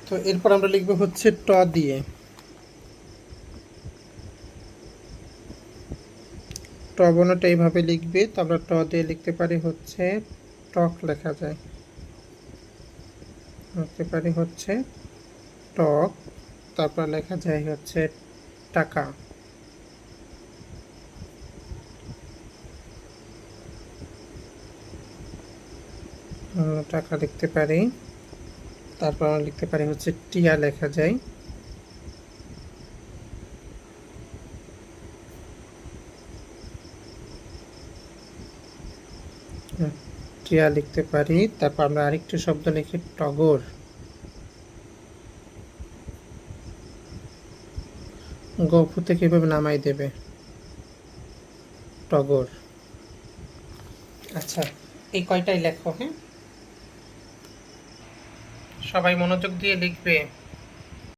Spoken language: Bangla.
তো এরপর আমরা লিখব হচ্ছে ট দিয়ে। ট বর্ণটা এইভাবে লিখবে, তো আমরা ট দিয়ে লিখতে পারি হচ্ছে টক, লেখা যায়, লিখতে পারি হচ্ছে টক। তারপর লেখা যায় হচ্ছে টাকা। টাকা লিখতে পারি। তারপর আমরা লিখতে পারি হচ্ছে টিয়া, লেখা যায়। টিয়া লিখতে পারি। তারপর আমরা আরেকটি শব্দ লিখি টগর। গফু থেকে কিভাবে নামাই দেবে, টগর। আচ্ছা, এই কয়টাই লেখো, হ্যাঁ, সবাই মনোযোগ দিয়ে লিখবে।